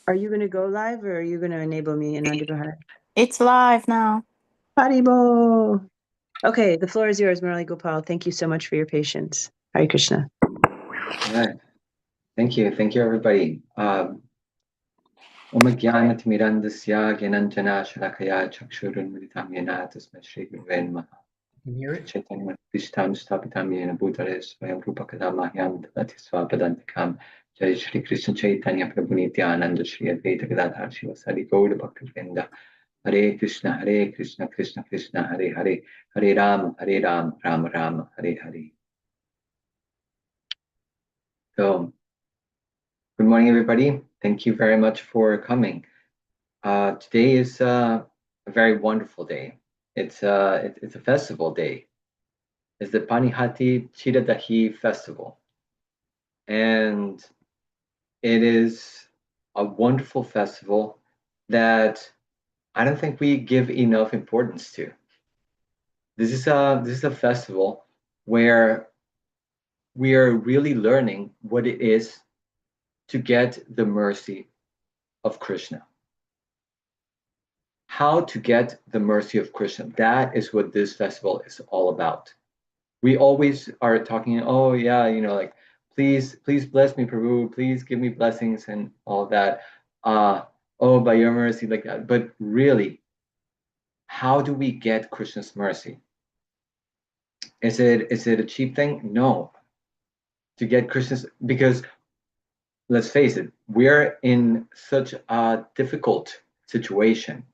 Are you going to go live or are you going to enable me in Nandi Bahar? It's live now. Haribo! Okay, the floor is yours, Murali Gopal. Thank you so much for your patience. Hare Krishna. Right. Thank you. Thank you, everybody. Om Jnanatimirandasya Gyananjana Shalakaya Chakshurunmritam Yena Tasmat Shri Gurave Namaha. Can you hear it? Chaitanya Krishtam Stapitam Yena Bhutales Swayam Rupa Kadamahyam Dadati Swapadantikam Jai Shri Krishna Chaitanya Prabhu Nityananda Shri Advaita Gadadhar Shivasari Gaura Bhaktivinoda Hare Krishna Krishna Krishna Hare Hare Hare Ram Rama Rama Hare Hare. So, good morning, everybody. Thank you very much for coming. Today is a very wonderful day. It's a festival day. It's the Panihati Dahi Festival. And it is a wonderful festival that I don't think we give enough importance to. This is a festival where we are really learning what it is to get the mercy of Krishna. How to get the mercy of Krishna. That is what this festival is all about. We always are talking, oh yeah, like please bless me, Prabhu, please give me blessings and all that. Oh, by your mercy, like that. But really, how do we get Krishna's mercy? Is it a cheap thing? No. To get Krishna's, because let's face it, we're in such a difficult situation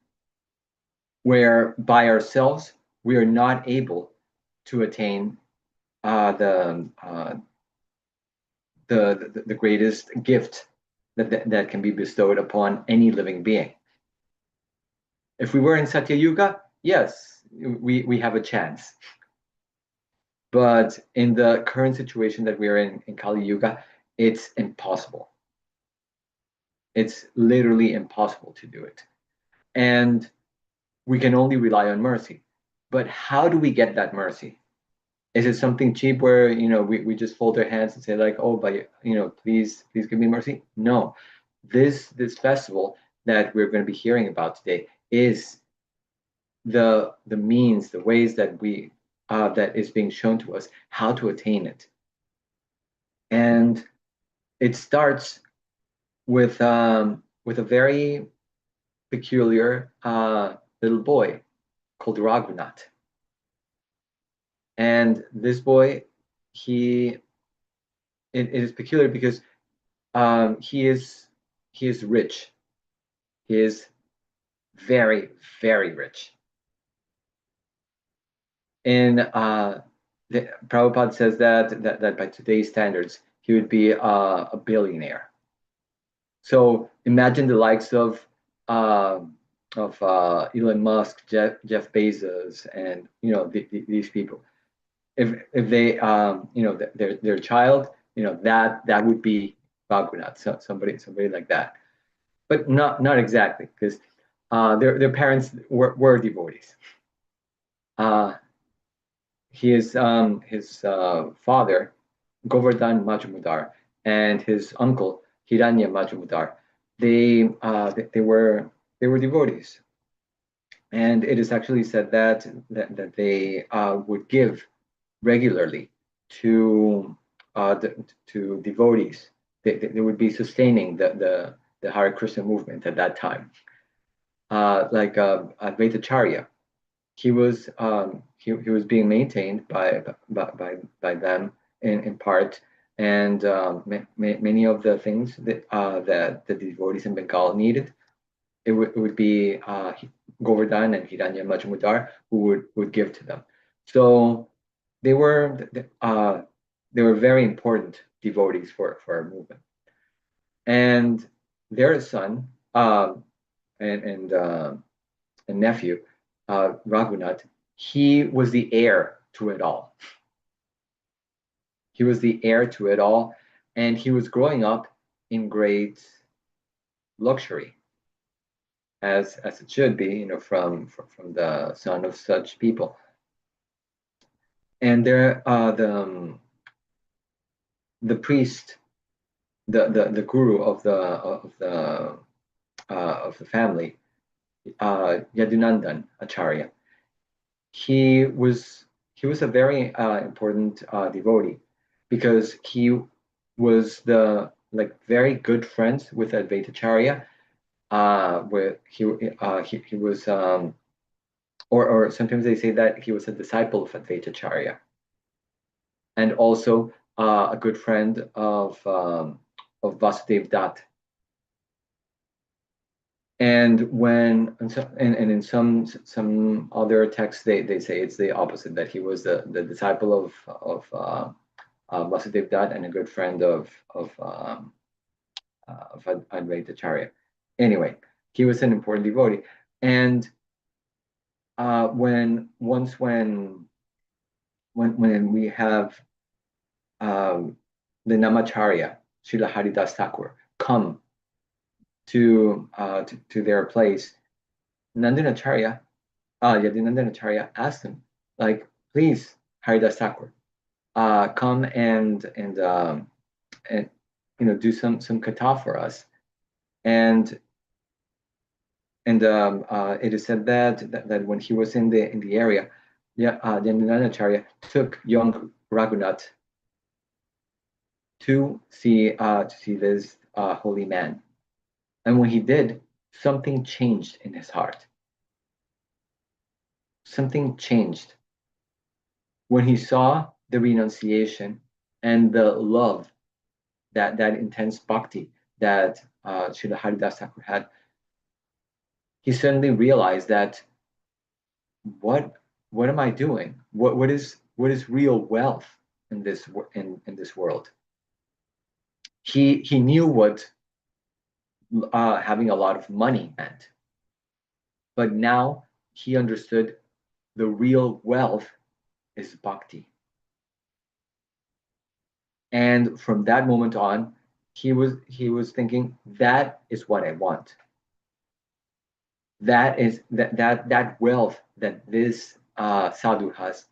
where by ourselves we are not able to attain the greatest gift that can be bestowed upon any living being. If we were in Satya Yuga, yes, we have a chance. But in the current situation that we are in Kali Yuga, it's impossible. It's literally impossible to do it. And we can only rely on mercy. But how do we get that mercy? Is it something cheap where we just fold our hands and say like, oh, but please give me mercy? No. This festival that we're going to be hearing about today is the means, the ways that we that is being shown to us how to attain it. And it starts with a very peculiar little boy called Raghunath. And this boy, it is peculiar because he is rich. He is very, very rich. And Prabhupada says that by today's standards, he would be a billionaire. So imagine the likes of Elon Musk, Jeff Bezos, and these people. If they their child, that would be Raghunath, so somebody like that, but not exactly, because their parents were devotees. His father, Govardhan Majumdar, and his uncle Hiranya Majumdar, they were devotees, and it is actually said that they would give regularly to devotees. They would be sustaining the Hare Krishna movement at that time. Like Advaitacharya, he was being maintained by them in part, and many of the things that the devotees in Bengal needed, it would be Govardhan and Hiranya Majumdar who would give to them. So they were very important devotees for our movement. And their son and nephew, Raghunath, he was the heir to it all. He was the heir to it all, and he was growing up in great luxury, as it should be, from the son of such people. And there, the priest, the guru of the of the family, Yadunandan Acharya. He was a very important devotee, because he was the very good friends with Advaitacharya. Where he was, or sometimes they say that he was a disciple of Advaitacharya, and also a good friend of Vasudev Dutt. And in some other texts they say it's the opposite, that he was the disciple of Vasudev Dutt and a good friend of Advaitacharya. Anyway, he was an important devotee, and when we have the Namacharya, Srila Haridas Thakur, come to their place, Yadunandan Acharya asked him, like, please, Haridas Thakur, come and do some katha for us. And it is said that when he was in the area, Yadunandan Acharya took young Raghunath to see this holy man. And when he did, something changed in his heart. Something changed when he saw the renunciation and the love, that intense bhakti that Srila Haridas Thakur had. He suddenly realized that what am I doing? What is real wealth in this world? He knew what having a lot of money meant, but now he understood the real wealth is bhakti. And from that moment on, he was thinking, that is what I want. That is that wealth that this sadhu has.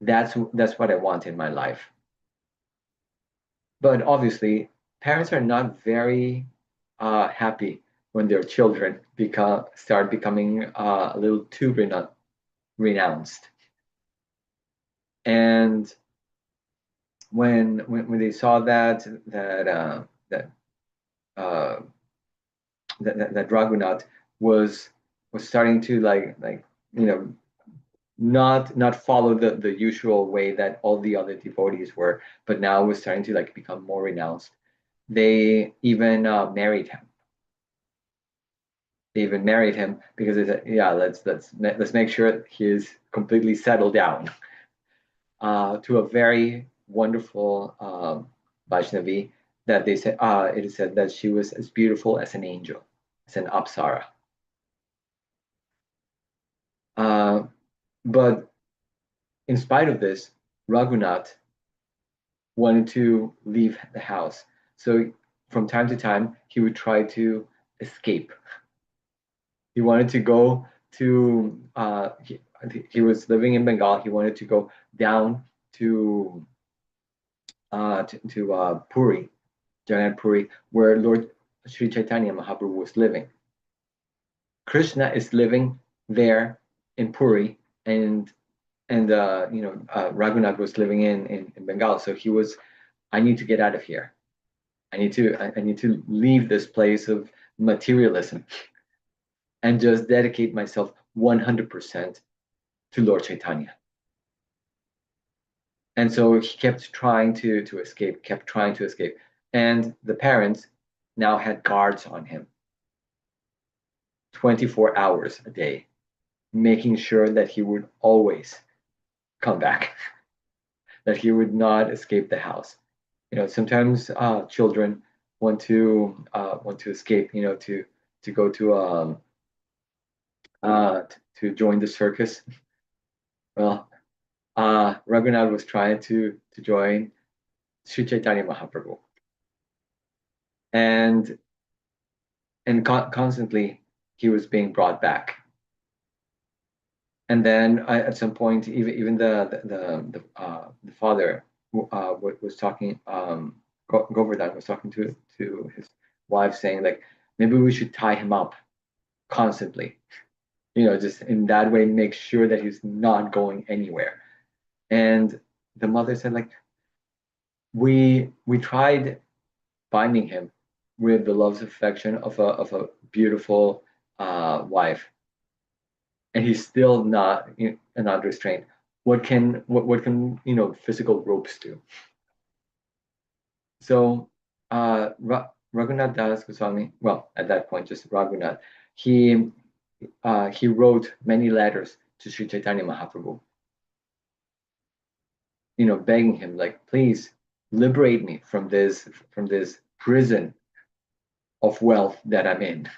That's what I want in my life. But obviously, parents are not very happy when their children start becoming a little too renounced. And when they saw that Raghunath was starting to not follow the usual way that all the other devotees were, but now was starting to become more renounced. They even married him. They even married him because they said, yeah, let's make sure he is completely settled down. To a very wonderful Vaishnavi, that they said, it is said that she was as beautiful as an angel, as an apsara. But in spite of this, Raghunath wanted to leave the house. So from time to time, he would try to escape. He wanted to go to, he was living in Bengal. He wanted to go down to Puri, Jagannath Puri, where Lord Sri Chaitanya Mahaprabhu was living. Krishna is living there in Puri, and Raghunath was living in Bengal. So he was, I need to get out of here. I need to leave this place of materialism and just dedicate myself 100% to Lord Chaitanya. And so he kept trying to escape, And the parents now had guards on him 24 hours a day, making sure that he would always come back, that he would not escape the house. Sometimes children want to escape, to go to join the circus. Well, Raghunath was trying to join Sri Chaitanya Mahaprabhu, and constantly he was being brought back. And then at some point, even the father was talking. Govardhan was talking to his wife, saying, like, maybe we should tie him up constantly. Just in that way, make sure that he's not going anywhere. And the mother said, like, we tried binding him with the love's affection of a beautiful wife, and he's still not restrained. What can physical ropes do? So Raghunath Das Goswami, well, at that point, just Raghunath, he wrote many letters to Sri Chaitanya Mahaprabhu, begging him, like, please liberate me from this prison of wealth that I'm in,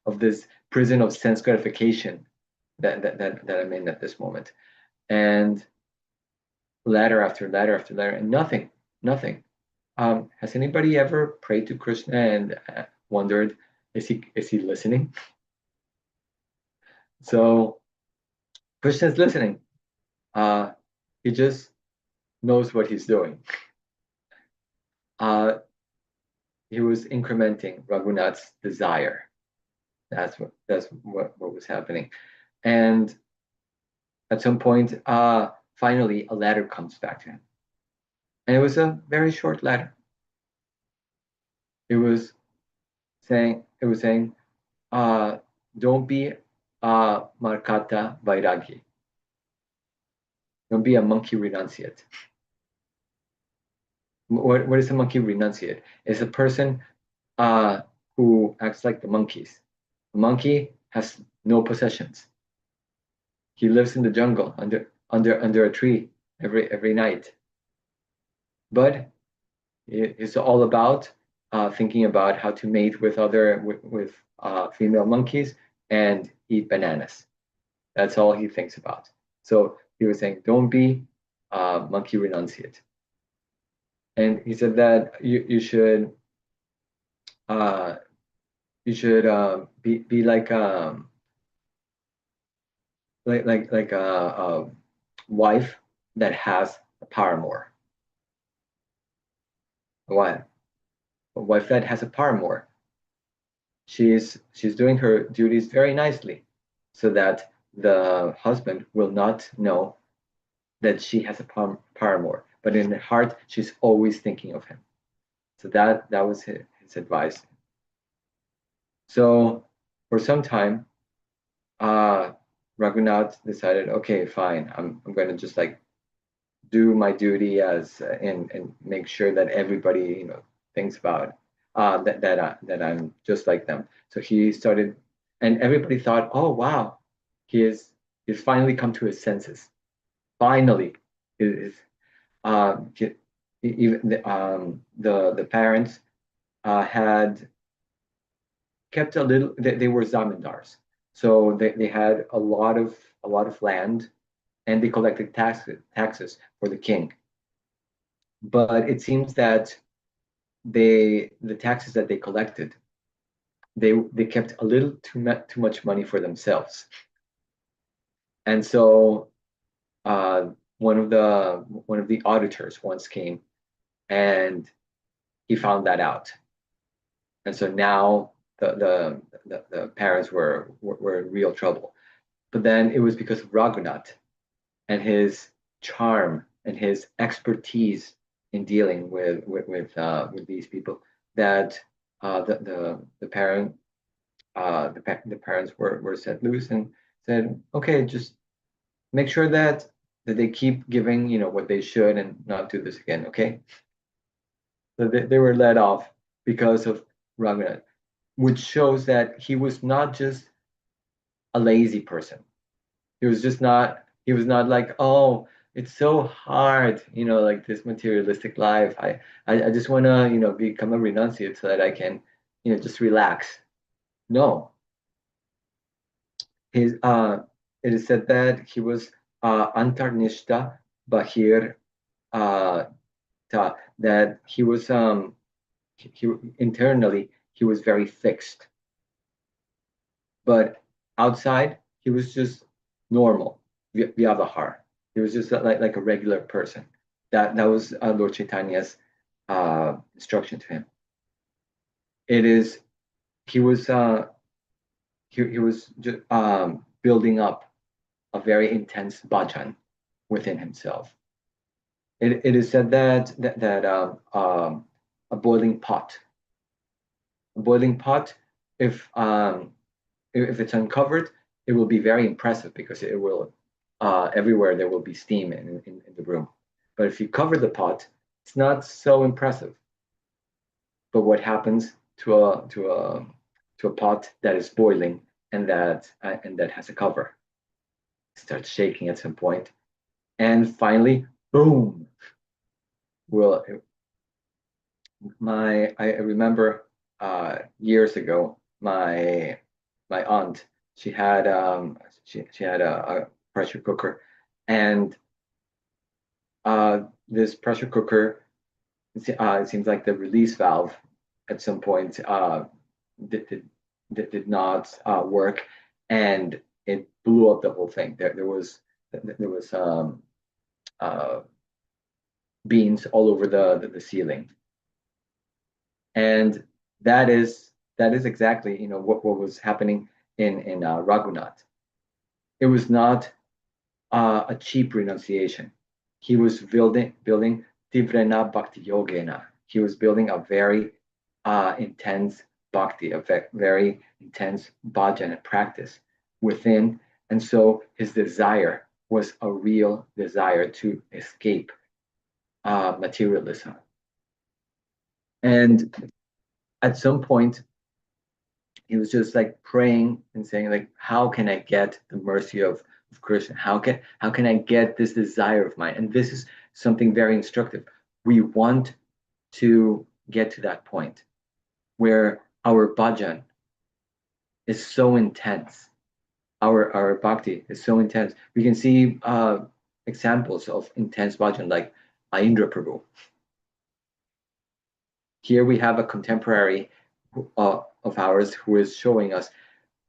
of this prison of sense gratification that I'm in at this moment. And letter after letter after letter, and nothing. Has anybody ever prayed to Krishna and wondered, is he listening? So Krishna is listening. He just knows what he's doing. He was incrementing Raghunath's desire. That's what was happening. And at some point, finally, a letter comes back to him. And it was a very short letter. It was saying, don't be a Markata Vairagi. Don't be a monkey renunciate. What is a monkey renunciate? It's a person who acts like the monkeys. A monkey has no possessions. He lives in the jungle under a tree every night. But it's all about thinking about how to mate with female monkeys and eat bananas. That's all he thinks about. So he was saying, don't be monkey renunciate. And he said that you should be like a wife that has a paramour. A wife that has a paramour. She's doing her duties very nicely, so that the husband will not know that she has a paramour. But in her heart, she's always thinking of him. So that was his advice. So for some time, Raghunath decided, okay, fine, I'm going to just like do my duty and make sure that everybody thinks about that I'm just like them. So he started, and everybody thought, oh wow, he's finally come to his senses. Finally, even the parents had kept a little. They were zamindars, so they had a lot of land, and they collected taxes for the king. But it seems that the taxes that they collected, they kept a little too much money for themselves, and so one of the auditors once came, and he found that out, and so now the parents were in real trouble. But then it was because of Raghunath and his charm and his expertise in dealing with these people that the parents were set loose and said, okay, just make sure that they keep giving what they should and not do this again, okay? So they were let off because of Raghunath, which shows that he was not just a lazy person. He was not like, oh, it's so hard, like this materialistic life. I just want to, become a renunciate so that I can, just relax. No. It is said that he was antarnishta bahir ta, that he was internally he was very fixed, but outside he was just normal, vyavahar. He was just like a regular person. That was Lord Chaitanya's instruction to him. It is he was just, building up a very intense bhajan within himself. It is said that a boiling pot, if it's uncovered, it will be very impressive because it will everywhere there will be steam in the room. But if you cover the pot, it's not so impressive. But what happens to a pot that is boiling and that has a cover? It starts shaking at some point, and finally, boom! Well, I remember years ago, my aunt, she had she had a pressure cooker, and this pressure cooker, it seems like the release valve at some point did not work, and it blew up the whole thing. There was beans all over the ceiling, and that is exactly what was happening in Raghunath. It was not a cheap renunciation. He was building Tivrena Bhakti Yogena. He was building a very intense bhakti, a very intense bhajana practice within. And so his desire was a real desire to escape materialism. And at some point, he was just like praying and saying, like, how can I get the mercy of Krishna? How can I get this desire of mine? And this is something very instructive. We want to get to that point where our bhajan is so intense, our bhakti is so intense. We can see examples of intense bhajan like Aindra Prabhu. Here we have a contemporary of ours who is showing us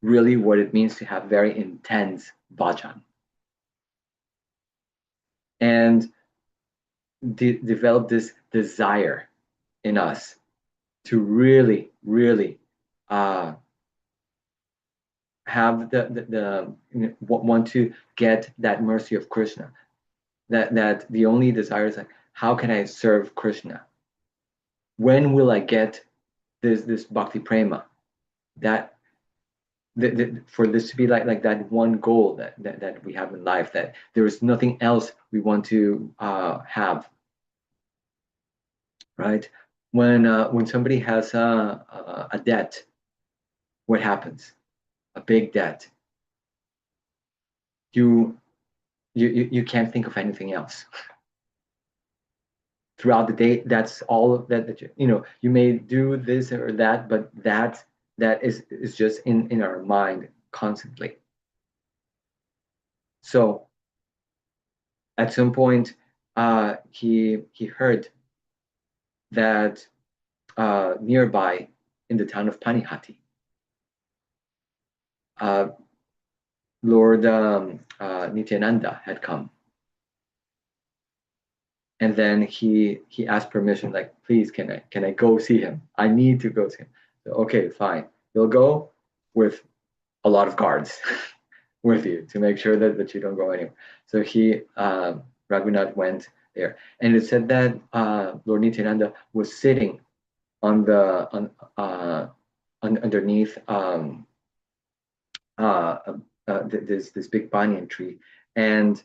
really what it means to have very intense bhajan and develop this desire in us to really have the want to get that mercy of Krishna. That the only desire is like, how can I serve Krishna? When will I get this bhakti prema? That for this to be like that one goal that we have in life, that there is nothing else we want to have, right? When somebody has a debt, what happens? A big debt. You can't think of anything else. Throughout the day, that's all that you may do this or that, but that is just in our mind constantly. So at some point, he heard that nearby in the town of Panihati, Lord Nityananda had come. And then he asked permission, like, please, can I go see him? I need to go see him. So, okay, fine. You'll go with a lot of guards with you to make sure that you don't go anywhere. So Raghunath went there. And it said that Lord Nityananda was sitting underneath this big banyan tree, and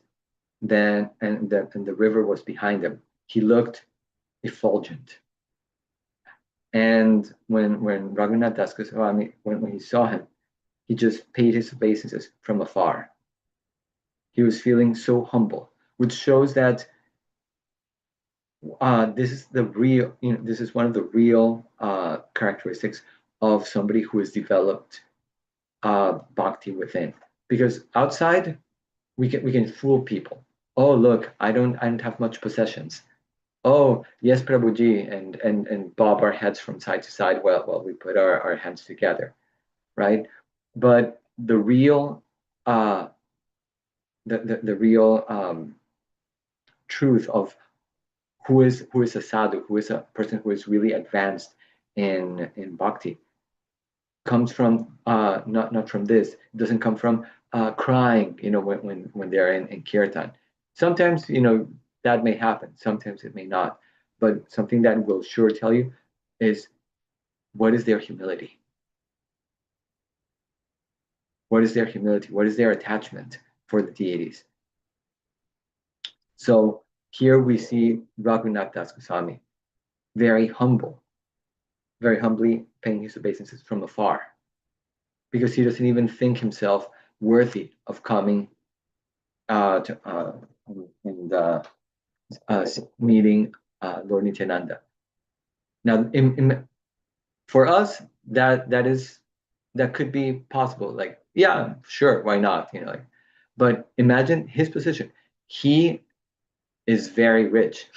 the river was behind him. He looked effulgent. And when Raghunath Das Goswami, when he saw him, he just paid his obeisances from afar. He was feeling so humble, which shows that this is the real, this is one of the real characteristics of somebody who has developed bhakti within. Because outside, we can fool people. Oh, look, I don't have much possessions. Oh, yes, Prabhuji, and bob our heads from side to side while we put our hands together, right? But the real the real truth of who is a sadhu, who is a person who is really advanced in bhakti, comes from not from this. It doesn't come from crying, when they're in kirtan. Sometimes, that may happen. Sometimes it may not. But something that will sure tell you is, what is their humility? What is their humility? What is their attachment for the deities? So here we see Raghunath Das Goswami, very humble, very humbly paying his obeisances from afar, because he doesn't even think himself worthy of coming and meeting Lord Nityananda. Now, for us, that could be possible. Like, yeah, sure, why not? But imagine his position. He is very rich.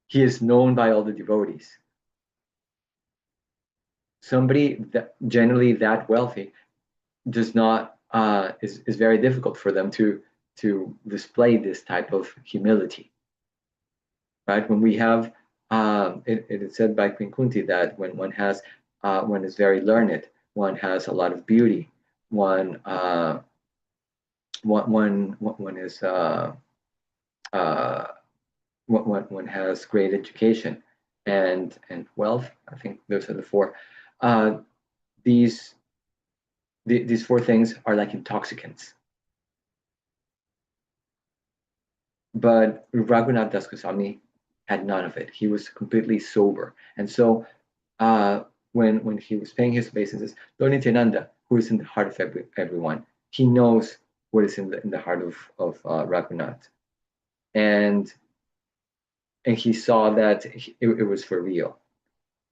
He is known by all the devotees. Somebody that generally that wealthy does not is very difficult for them to display this type of humility, right? When we have it is said by Queen Kunti that when one is very learned, one has a lot of beauty, one is one has great education and wealth. I think those are the four. These four things are like intoxicants. But Raghunath Das Goswami had none of it. He was completely sober. And so when he was paying his obeisances, Lord Nityananda, who is in the heart of everyone, he knows what is in the heart of Raghunath. And he saw that it was for real.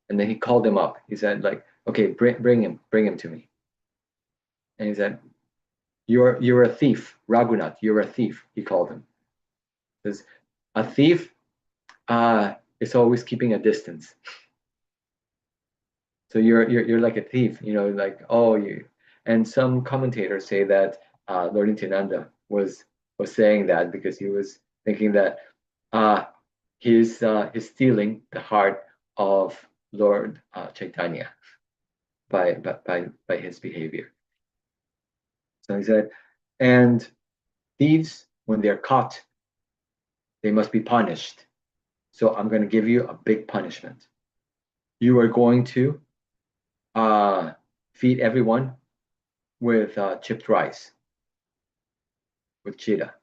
And then he called him up. He said, like, okay, bring him to me. And he said, you're a thief, Raghunath, you're a thief, he called him. Because a thief is always keeping a distance. So you're like a thief, like, oh, you. And some commentators say that Lord Nityananda was saying that because he was thinking that he's stealing the heart of Lord Chaitanya by his behavior. So he said, and thieves, when they're caught, they must be punished. So I'm going to give you a big punishment. You are going to feed everyone with chipped rice, with chita.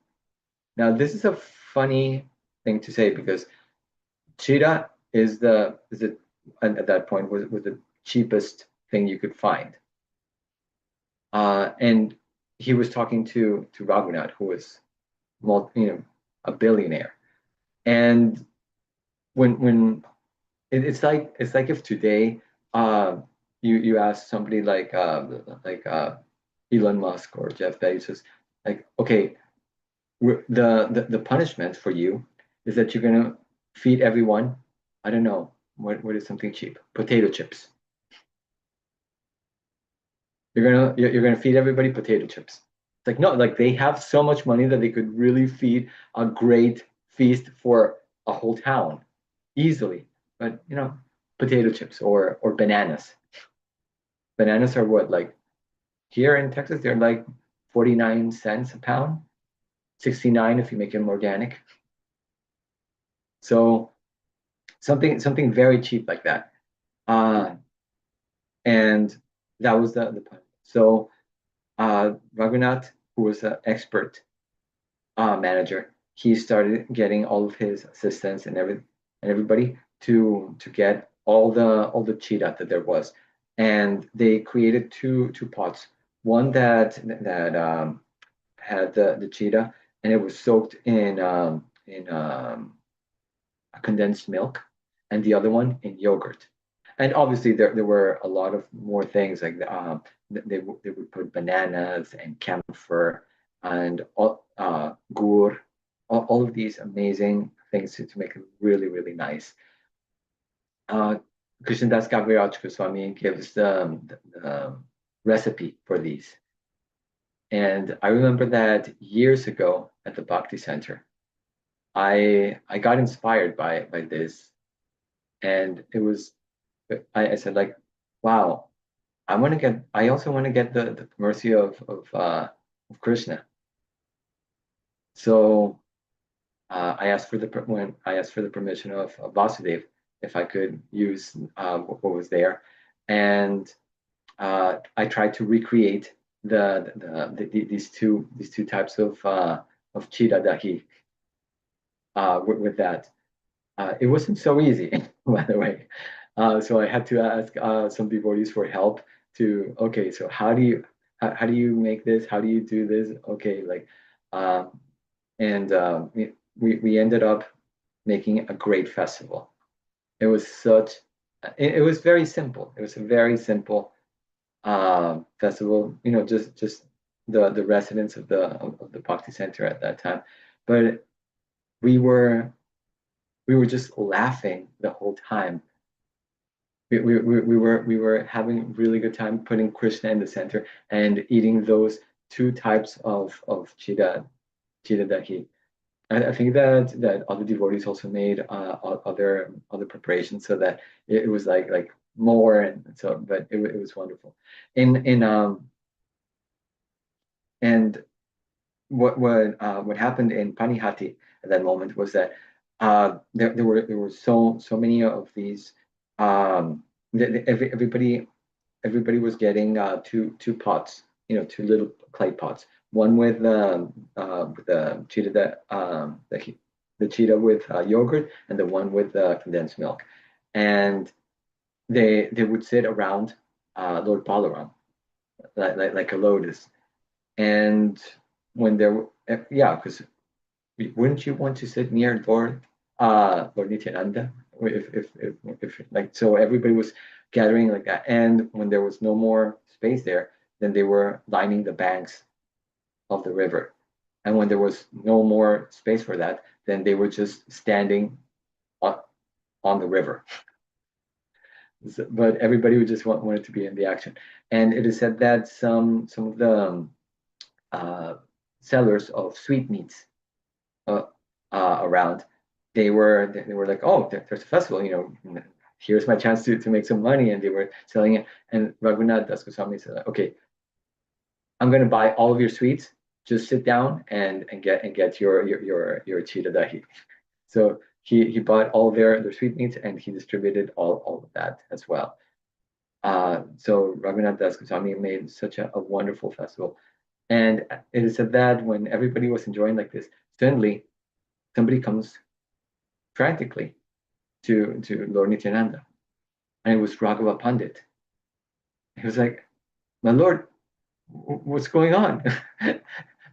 Now, this is a funny thing to say because chita is at that point was the cheapest thing you could find. And he was talking to Raghunath, who was a billionaire. And when it's like if today you ask somebody like Elon Musk or Jeff Bezos, like, okay, the punishment for you is that you're gonna feed everyone, I don't know, what is something cheap? Potato chips. You're gonna feed everybody potato chips. It's like, no, like they have so much money that they could really feed a great feast for a whole town easily. But potato chips or bananas. Bananas are what, like here in Texas, they're like 49 cents a pound, 69 if you make them organic. So something very cheap like that. And that was the point. So Raghunath, who was an expert manager, he started getting all of his assistants and everybody to get all the chita that there was, and they created two pots. One that had the chita, and it was soaked in condensed milk, and the other one in yogurt. And obviously there were a lot of more things like they would put bananas and camphor and gur, all of these amazing things to make it really, really nice. Krishnadas Kaviraj Goswami gives the recipe for these. And I remember that years ago at the Bhakti Center, I got inspired by this. And it was, I said, like, wow, I also want to get the mercy of Krishna. So I asked for the permission of Vasudev if I could use what was there, and I tried to recreate these two types of chira dahi with that. It wasn't so easy, by the way. So I had to ask some devotees for help to, okay, so how do you make this? How do you do this? Okay, like, and we ended up making a great festival. It was it was very simple. It was a very simple festival, just the residents of the Bhakti Center at that time. But we were just laughing the whole time. We were having really good time putting Krishna in the center and eating those two types of chida dahi. I think that other devotees also made other preparations so that it was like more, and so, but it was wonderful. And what happened in Panihati at that moment was that there were so many of these. Everybody was getting two pots, two little clay pots. One with the cheetah the cheetah with yogurt, and the one with condensed milk, and they would sit around Lord Balaram like a lotus. And when there, yeah, because wouldn't you want to sit near Lord Nityananda if like, so everybody was gathering like that, and when there was no more space there, then they were lining the banks of the river, and when there was no more space for that, then they were just standing on the river. So, but everybody would just wanted to be in the action, and it is said that some of the sellers of sweetmeats around, they were like, oh, there's a festival, here's my chance to make some money, and they were selling it. And Raghunath Das Goswami said, okay, I'm going to buy all of your sweets. Just sit down and get your chita dahi. So he bought all their sweetmeats, and he distributed all of that as well. So Raghunath Das Goswami made such a wonderful festival. And it is said that when everybody was enjoying like this, suddenly somebody comes frantically to Lord Nityananda, and it was Raghava Pandit. He was like, "My Lord, what's going on?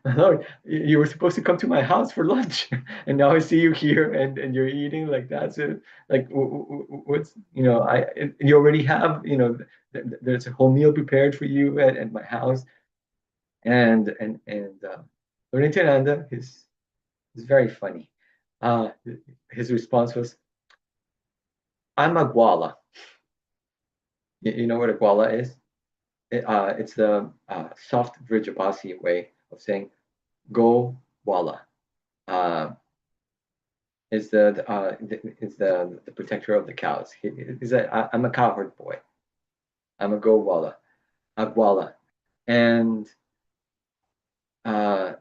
My Lord, you were supposed to come to my house for lunch, and now I see you here, and you're eating like that. So, like, what's you already have, there's a whole meal prepared for you at my house." And Lord Nityananda is very funny. His response was, "I'm a gwala." You know what a gwala is? It's the soft Vrijabhasi way of saying "go wala." Is the protector of the cows. I'm a cowherd boy. I'm a go wala, a gwala, and uh,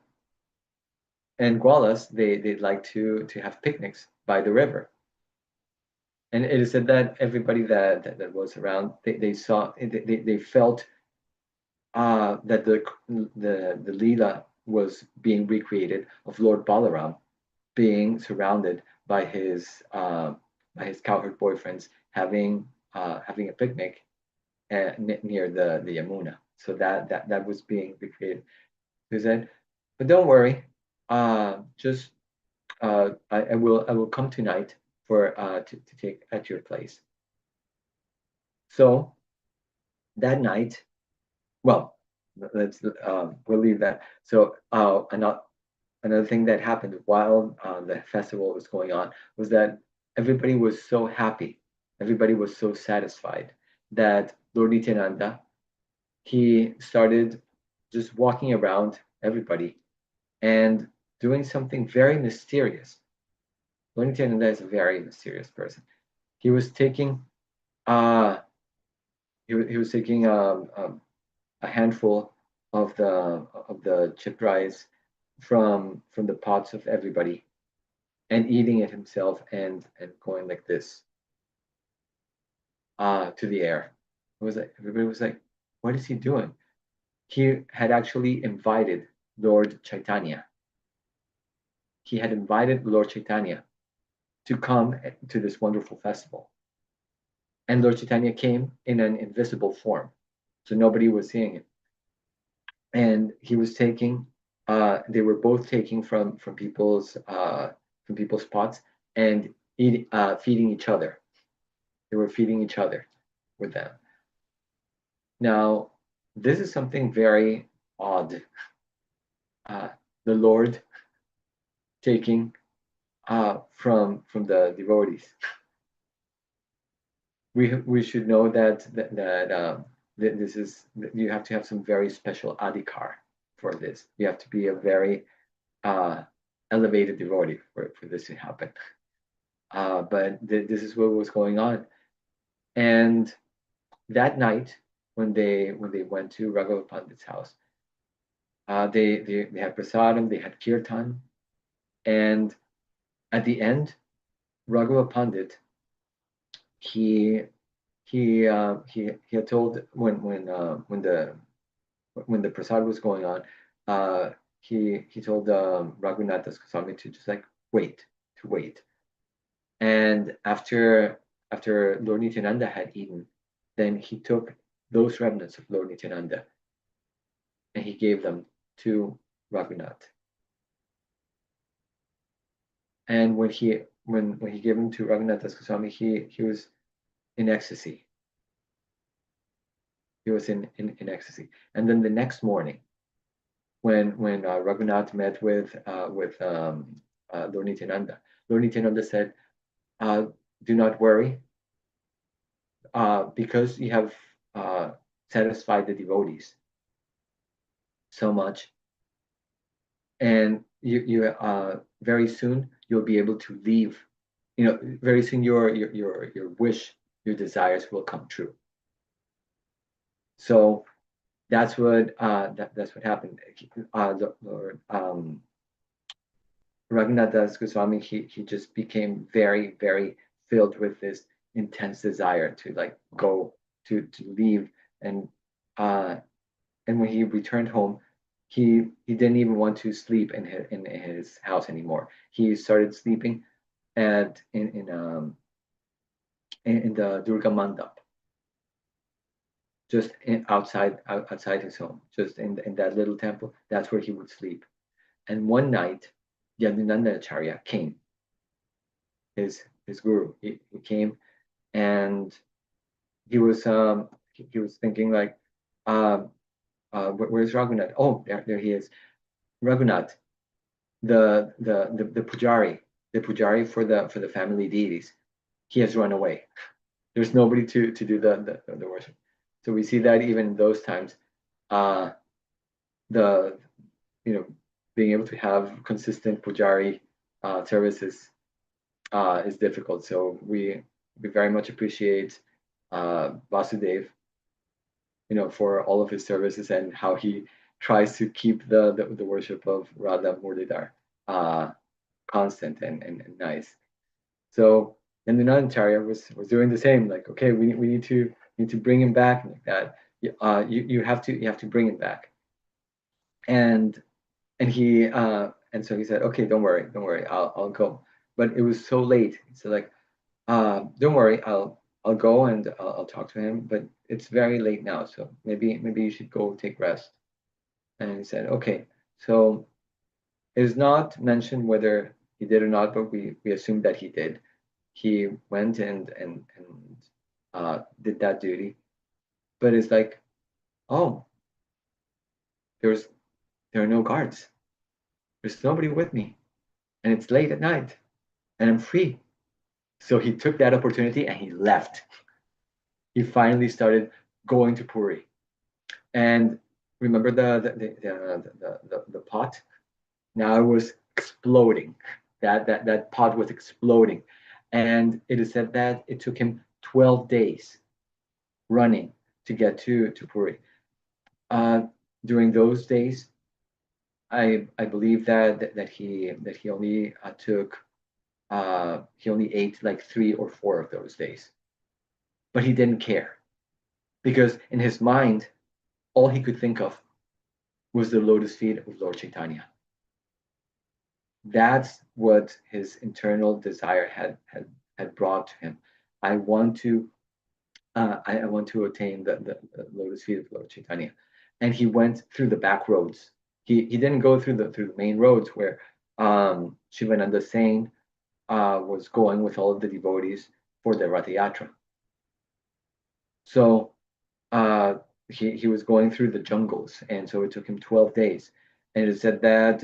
gwalas, they like to have picnics by the river. And it is said that everybody that was around, they saw, they felt that the Leela was being recreated of Lord Balaram being surrounded by his cowherd boyfriends having a picnic near the Yamuna. So that was being recreated. He said, "But don't worry, just I will come tonight for to take at your place." So that night, well, we'll leave that. So another thing that happened while the festival was going on was that everybody was so happy, everybody was so satisfied that Lord Nityananda, he started just walking around everybody and doing something very mysterious. Lord Nityananda is a very mysterious person. He was taking he was taking a handful of the chipped rice from the pots of everybody and eating it himself and going like this to the air. It was like everybody was like, what is he doing? He had actually invited Lord Chaitanya. He had invited Lord Chaitanya to come to this wonderful festival. And Lord Chaitanya came in an invisible form, so nobody was seeing him. And he was taking, they were both taking from people's pots and feeding each other. They were feeding each other with them. Now, this is something very odd. The Lord taking from the devotees. We should know that this is, you have to have some very special adhikar for this. You have to be a very elevated devotee for this to happen. But this is what was going on. And that night, when they went to Raghuva Pandit's house, they had prasadam, they had kirtan, and at the end, Raghuva Pandit, he had told when the prasad was going on, he told Raghunath Das Goswami to just like wait. And after Lord Nityananda had eaten, then he took those remnants of Lord Nityananda and he gave them to Raghunath. And when he gave them to Raghunath Das Goswami, he was in ecstasy. He was in ecstasy. And then the next morning, when Raghunath met with Lord Nityananda said, "Do not worry, because you have satisfied the devotees so much, and you very soon you'll be able to leave. You know, very soon your wish, your desires will come true." So that's what happened. Lord Raghunath Das Goswami, he just became very, very filled with this intense desire to like go to leave, and when he returned home, he didn't even want to sleep in his house anymore. He started sleeping in the Durga Mandap, just outside his home, just in that little temple. That's where he would sleep. And one night, Yadunanda Acharya came, his guru. He came, and he was thinking like, where's Raghunath? Oh, there he is. Raghunath, the pujari for the family deities, he has run away. There's nobody to do the worship. So we see that even in those times, being able to have consistent pujari services is difficult. So we very much appreciate Vasudev, for all of his services and how he tries to keep the worship of Radha Muralidhar constant and nice. So, and the Acharya was doing the same. Like, okay, we need to bring him back like that. You have to bring him back. And so he said, okay, don't worry, I'll go. But it was so late. So like, don't worry, I'll go and I'll talk to him. But it's very late now, so maybe you should go take rest. And he said, okay. So it is not mentioned whether he did or not, but we assume that he did. He went and did that duty. But it's like, oh, there are no guards. There's nobody with me, and it's late at night, and I'm free. So he took that opportunity and he left. He finally started going to Puri, and remember the pot? Now it was exploding. That pot was exploding, and it is said that it took him 12 days running to get to Puri. During those days, I believe that he only he only ate like 3 or 4 of those days, but he didn't care, because in his mind, all he could think of was the lotus feet of Lord Chaitanya. That's what his internal desire had brought to him. I want to attain the lotus feet of Lord Chaitanya. And he went through the back roads. He didn't go through the main roads where Shivananda Sain was going with all of the devotees for the Ratha Yatra. So he was going through the jungles, and so it took him 12 days. And it is said that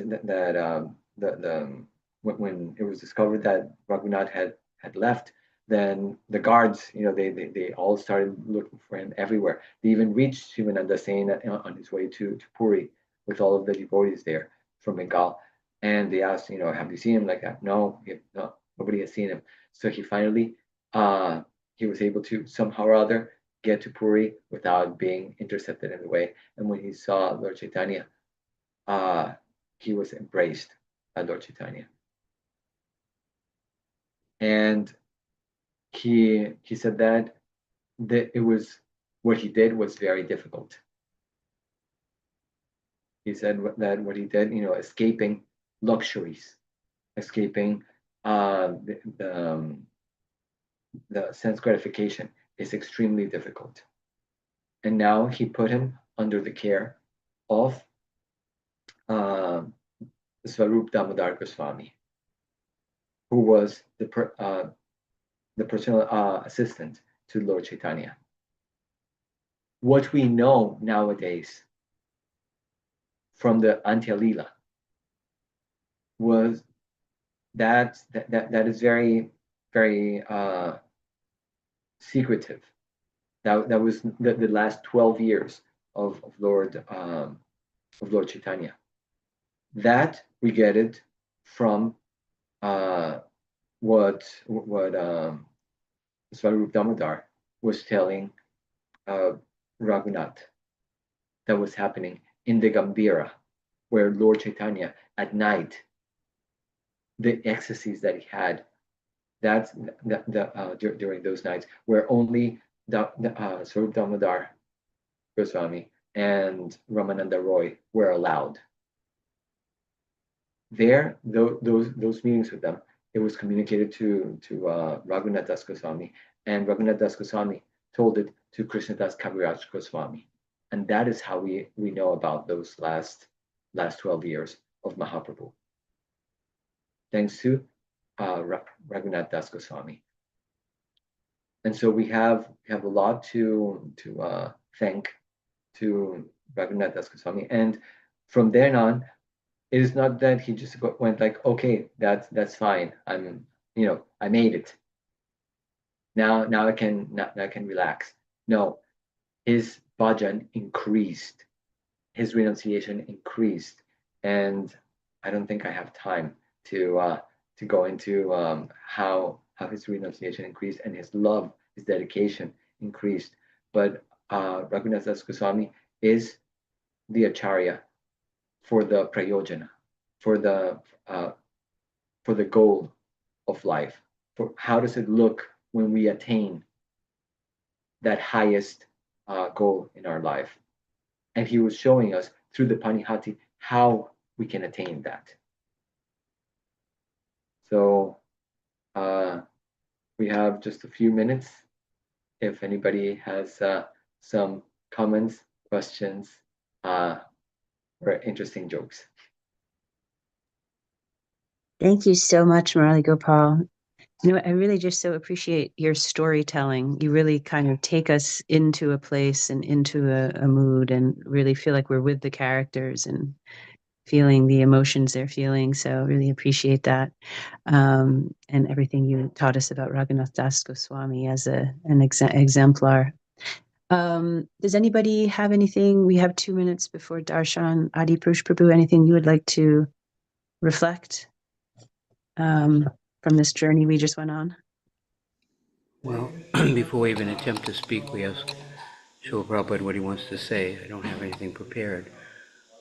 when it was discovered that Raghunath had left, then the guards, they all started looking for him everywhere. They even reached Shivananda Sain on his way to Puri with all of the devotees there from Bengal, and they asked, have you seen him? Like that? No, nobody has seen him. So he finally he was able to somehow or other get to Puri without being intercepted in the way. And when he saw Lord Chaitanya, he was embraced by Lord Chaitanya. And he said that it was, what he did was very difficult. He said that what he did, escaping luxuries, escaping the sense gratification, is extremely difficult. And now he put him under the care of Swarup Damodar Goswami, who was the personal assistant to Lord Chaitanya. What we know nowadays from the Antya Lila was that is very, very secretive. That was the last 12 years of Lord Chaitanya. That we get it from what Swarup Damodar was telling Raghunath, that was happening in the Gambhira, where Lord Chaitanya at night, the ecstasies that he had, that's during those nights where only Swarup Damodar Goswami and Ramananda Roy were allowed. There, those meetings with them, it was communicated to Raghunath Das Goswami, and Raghunath Das Goswami told it to Krishnadas Kaviraj Goswami. And that is how we know about those last 12 years of Mahaprabhu. Thanks to Raghunath Das Goswami. And so we have a lot to thank to Raghunath Das Goswami. And from then on, it is not that he just went like, okay, that's fine. I made it. Now I can relax. No, his bhajan increased, his renunciation increased, and I don't think I have time to go into how his renunciation increased and his love, his dedication increased. But Raghunath Das Goswami is the acharya for the prayojana, for the goal of life. For how does it look when we attain that highest goal in our life? And he was showing us through the Panihati how we can attain that. So we have just a few minutes. If anybody has some comments, questions, or interesting jokes. Thank you so much, Murali Gopal. I really just so appreciate your storytelling. You really kind of take us into a place and into a mood, and really feel like we're with the characters and feeling the emotions they're feeling. So really appreciate that. And everything you taught us about Raghunath Das Goswami as an exemplar. Does anybody have anything? We have 2 minutes before Darshan. Adi Purush Prabhu, anything you would like to reflect from this journey we just went on? Well, before we even attempt to speak, we ask Srila Prabhupada what he wants to say. I don't have anything prepared.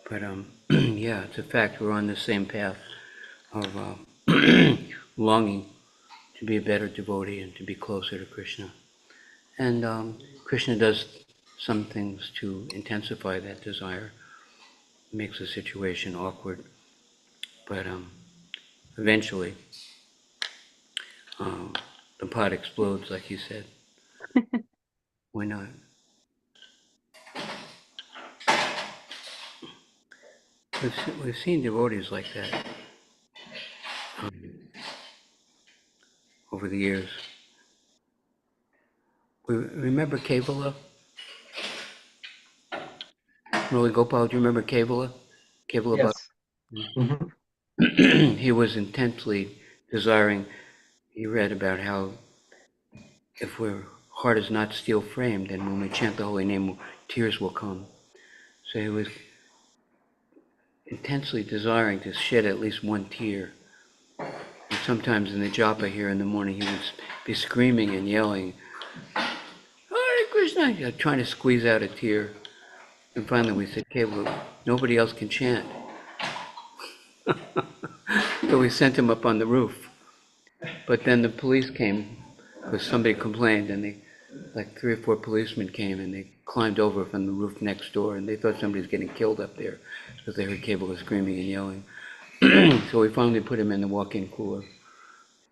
But yeah, it's a fact. We're on the same path of longing to be a better devotee and to be closer to Krishna. And Krishna does some things to intensify that desire. It makes the situation awkward. But eventually, the pot explodes, like you said. Why not? We've seen devotees like that over the years. We remember Kevala? Murali Gopal, do you remember Kevala? Kevala Yes. He was intensely desiring. He read about how if our heart is not steel framed, then when we chant the holy name, tears will come. So he was intensely desiring to shed at least one tear. And sometimes in the japa here in the morning, he would be screaming and yelling, Hare Krishna, trying to squeeze out a tear. And finally we said, Kevala, nobody else can chant. So we sent him up on the roof. But then the police came because somebody complained, and like 3 or 4 policemen came and they climbed over from the roof next door, and they thought somebody was getting killed up there because they heard Kevala screaming and yelling. So we finally put him in the walk-in cooler,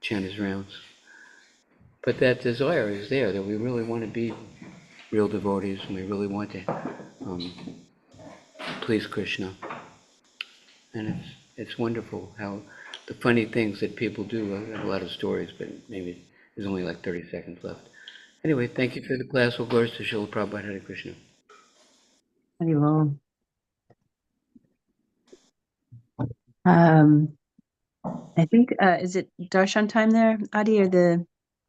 chant his rounds. But that desire is there, that we really want to be real devotees, and we really want to please Krishna. And it's wonderful how the funny things that people do. I have a lot of stories, but maybe there's only like 30 seconds left. Anyway, thank you for the class. All glories to Srila Prabhupada. Hare Krishna. Very well. I think, is it darshan time there, Adi, or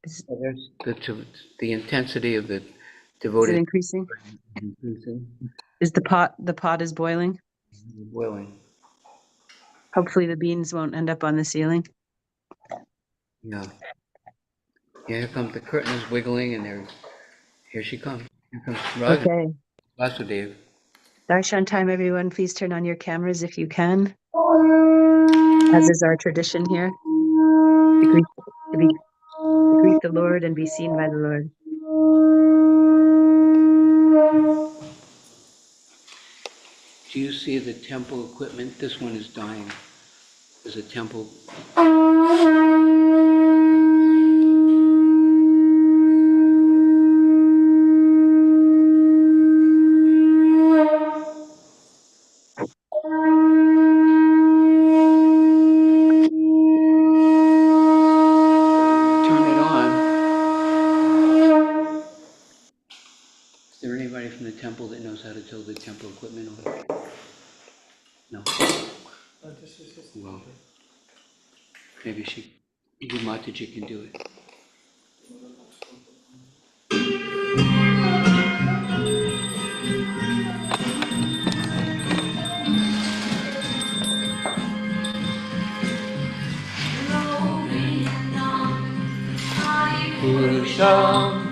is The intensity of the it devotee increasing? increasing, Is the pot is boiling? boiling. Hopefully the beans won't end up on the ceiling. Yeah. Yeah, here comes the curtain is wiggling, and here she comes. Here comes Radha. Okay. Vasudev. Darshan time, everyone. Please turn on your cameras if you can, as is our tradition here. To greet the Lord and be seen by the Lord. Do you see the temple equipment? This one is dying. There's a temple. Turn it on. Is there anybody from the temple that knows how to tell the temple equipment on? No. Well, maybe Mataji can do it. Purusham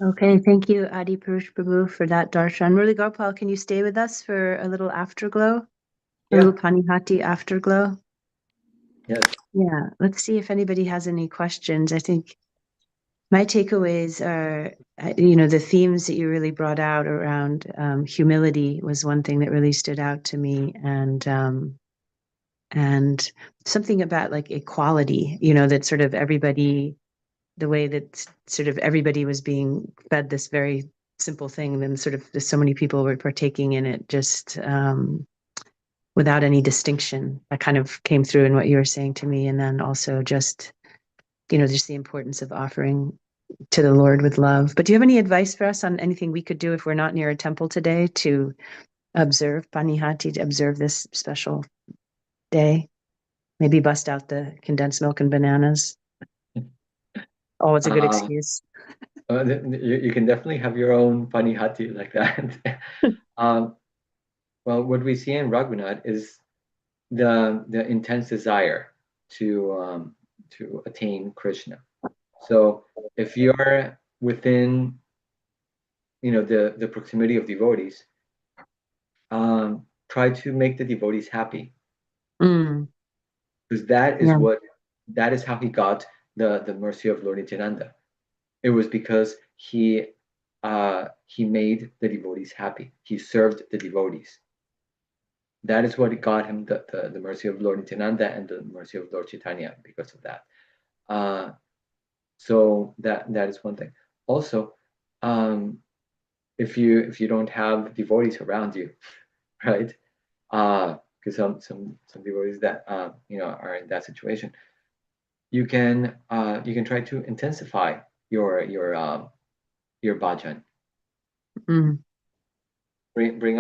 Okay, thank you, Adi Purush Prabhu, for that darshan. Murali Gopal, can you stay with us for a little afterglow? A Yeah. little Panihati afterglow? Yes. Yeah, let's see if anybody has any questions. I think my takeaways are, the themes that you really brought out around humility was one thing that really stood out to me, and something about like equality, that sort of everybody, the way that sort of everybody was being fed this very simple thing, and then sort of so many people were partaking in it just without any distinction. That kind of came through in what you were saying to me, and then also just just the importance of offering to the Lord with love. But do you have any advice for us on anything we could do if we're not near a temple today to observe Panihati, to observe this special day? Maybe bust out the condensed milk and bananas. Oh, it's a good excuse. You can definitely have your own Panihati like that. Well, what we see in Raghunath is the intense desire to attain Krishna. So if you're within the proximity of devotees, try to make the devotees happy, because that is how he got the mercy of Lord Nityananda. It was because he made the devotees happy. He served the devotees. That is what got him the mercy of Lord Nityananda and the mercy of Lord Chaitanya because of that. So that is one thing. Also, if you don't have devotees around you, right? Because some devotees that are in that situation, you can try to intensify your bhajan. Bring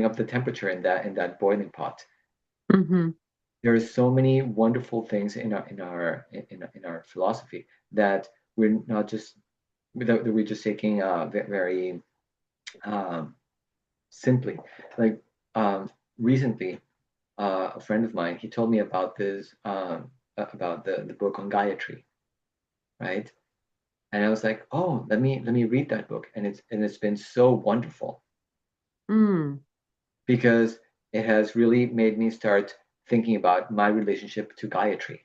up the temperature in that boiling pot. There are so many wonderful things in our philosophy that we're not just that we're just taking very simply. Like recently, a friend of mine, he told me about this about the book on Gayatri, right? And I was like, oh, let me read that book, and it's been so wonderful because it has really made me start thinking about my relationship to Gayatri.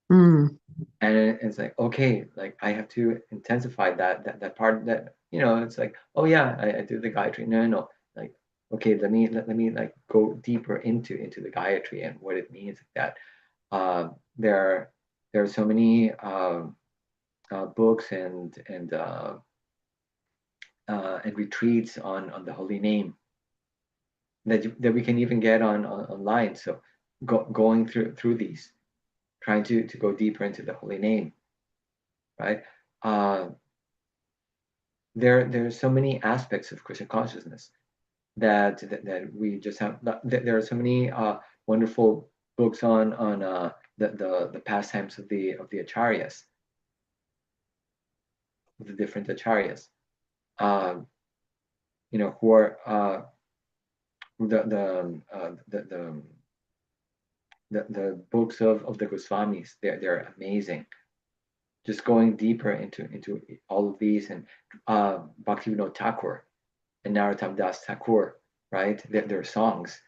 And it's like, okay, like I have to intensify that part that it's like, oh yeah, I do the Gayatri. No, like, okay, let me like go deeper into the Gayatri and what it means. Like that there are so many books and retreats on the holy name that we can even get online. So going through these, trying to go deeper into the holy name, right? There are so many aspects of Krishna consciousness that we just have. There are so many wonderful books on the pastimes of the acharyas, of the different acharyas, who are the books of the Goswamis. They're amazing. just going deeper into all of these, and Bhaktivinoda Thakur and Narottam Das Thakur, right? Their songs,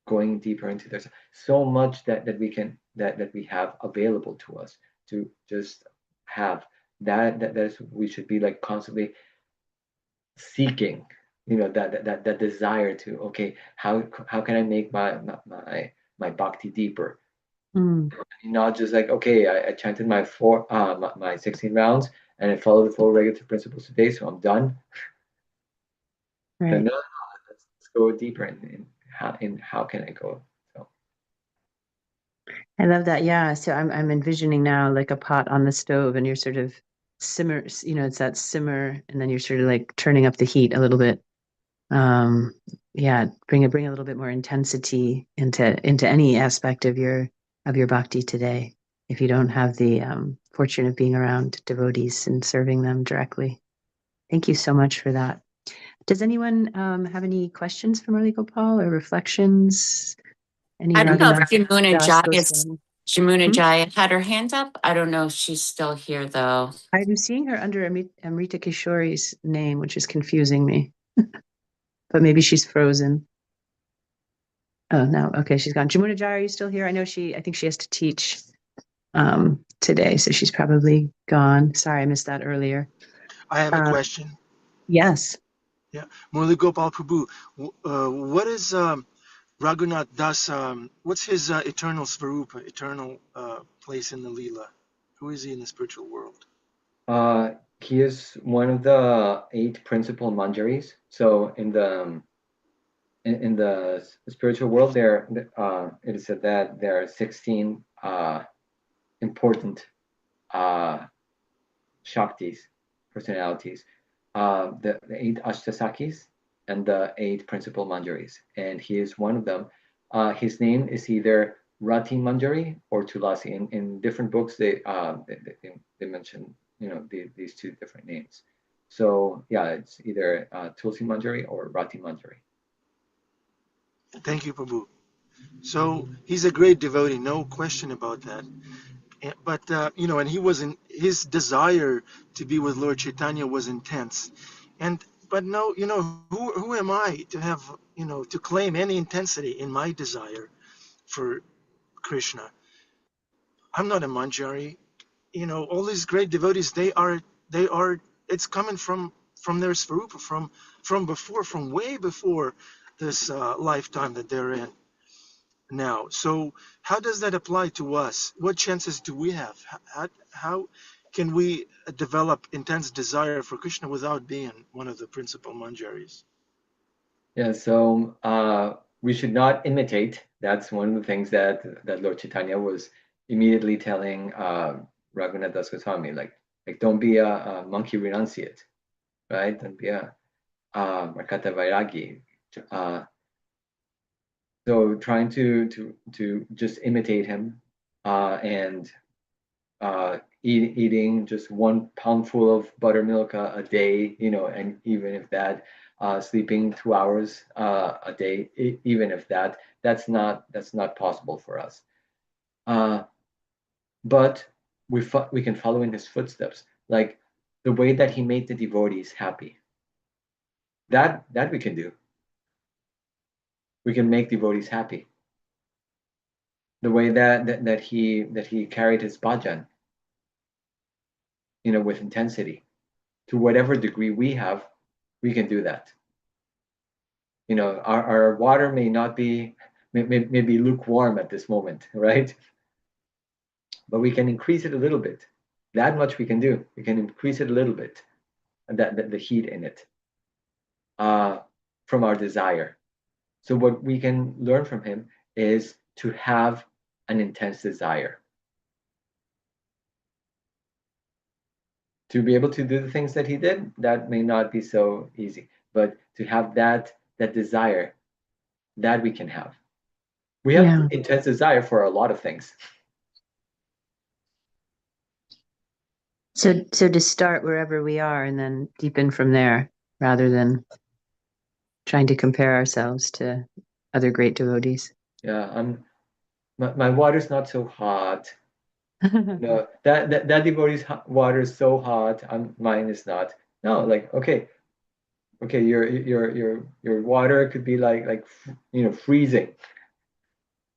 going deeper into their so much that we have available to us to just have that is we should be like constantly seeking, that desire to, okay, how can I make my bhakti deeper. Not just like, okay, I chanted my 16 rounds and I followed the 4 regular principles today, so I'm done. Right. No, let's go deeper in how can I go. So I love that. Yeah. So I'm envisioning now like a pot on the stove, and you're sort of simmer, it's that simmer, and then you're sort of like turning up the heat a little bit. Yeah, bring a little bit more intensity into any aspect of your bhakti today, if you don't have the fortune of being around devotees and serving them directly. Thank you so much for that. Does anyone have any questions for Murali Gopal or reflections? Any I don't know if Raghunath Das Goswami? Jamuna Jaya had her hand up. I don't know if she's still here though. I'm seeing her under Amrita Kishori's name, which is confusing me. But maybe she's frozen. Oh, no. Okay, she's gone. Jamuna Jaya, are you still here? I think she has to teach today, so she's probably gone. Sorry, I missed that earlier. I have a question. Yes. Yeah, Murali Gopal Prabhu, what is Raghunath Das? What's his eternal svarupa, eternal place in the Leela? Who is he in the spiritual world? he is one of the 8 principal manjaris. So in the spiritual world, it is said that there are 16 important shaktis, personalities, the 8 ashtasakis and the 8 principal manjaris, and he is one of them. His name is either Rati Manjari or Tulasi. In different books, they mention these 2 different names. So yeah, it's either Tulsi Manjari or Rati Manjari. Thank you, Prabhu. So he's a great devotee, no question about that. But and his desire to be with Lord Chaitanya was intense. But no, who am I to have, to claim any intensity in my desire for Krishna? I'm not a Manjari. All these great devotees, they are. It's coming from their svarupa, from before, from way before this lifetime that they're in now. So how does that apply to us? What chances do we have? How can we develop intense desire for Krishna without being one of the principal manjaris? Yeah, so we should not imitate. That's one of the things that Lord Chaitanya was immediately telling Raghunath Das Goswami, like don't be a monkey renunciate, right? Don't be a Markata Vairagi. So trying to just imitate him and eating just 1 poundful of buttermilk a day, and even if that, sleeping 2 hours a day, even if that's not possible for us. But we can follow in his footsteps, like the way that he made the devotees happy. That we can do. We can make devotees happy. The way that he carried his bhajan, with intensity, to whatever degree we have, we can do that. Our water may be lukewarm at this moment, right? But we can increase it a little bit. That much we can do. We can increase it a little bit, the heat in it, from our desire. So what we can learn from him is to have an intense desire. To be able to do the things that he did, that may not be so easy. But to have that desire, that we can have. We have intense desire for a lot of things. So to start wherever we are and then deepen from there, rather than trying to compare ourselves to other great devotees. Yeah, my water's not so hot. No, that devotee's water is so hot, mine is not. No, like okay, your water could be like freezing.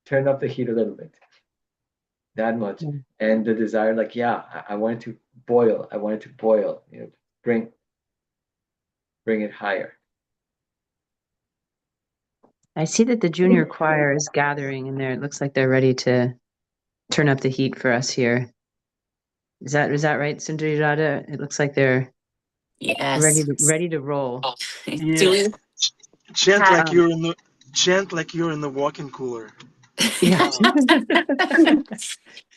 Turn up the heat a little bit, that much, Mm. and the desire, like I want it to boil. I want it to boil. Bring it higher. I see that the junior choir is gathering in there. It looks like they're ready to turn up the heat for us here. Is that right, Sundari Radha? It looks like they're Yes. ready to roll. Do we Chant have, like you're in the walk-in cooler. Yeah. do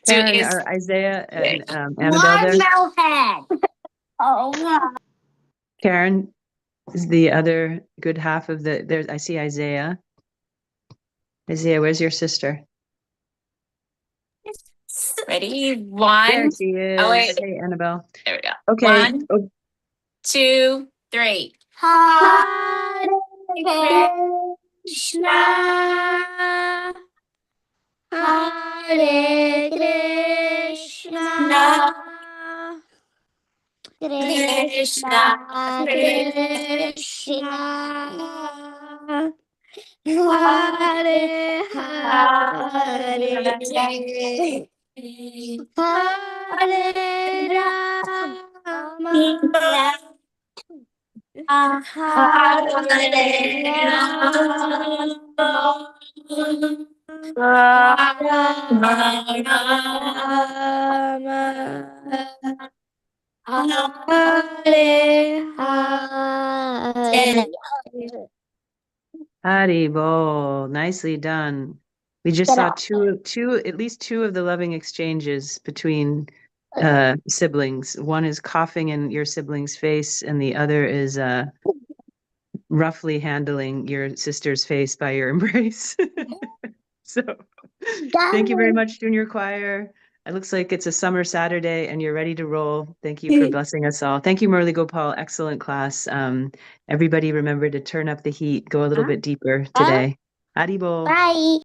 Karen, is are Isaiah and Annabelle there? Karen is the other good half of there's I see Isaiah. Isaiah, where's your sister? ready? There One. she is. Oh, wait. Hey, Annabelle. There we go. Okay. One, Oh, 2, 3. Hare Krishna, Hare Krishna, Krishna Krishna, Hare Hare, Hare Rama, Haribol, nicely done. We just saw at least two of the loving exchanges between siblings. One is coughing in your sibling's face, and the other is roughly handling your sister's face by your embrace. So thank you very much, Junior Choir. It looks like it's a summer Saturday and you're ready to roll. Thank you for blessing us all. Thank you, Murali Gopal. Excellent class. Everybody remember to turn up the heat, go a little bit deeper today. Haribol. Bye.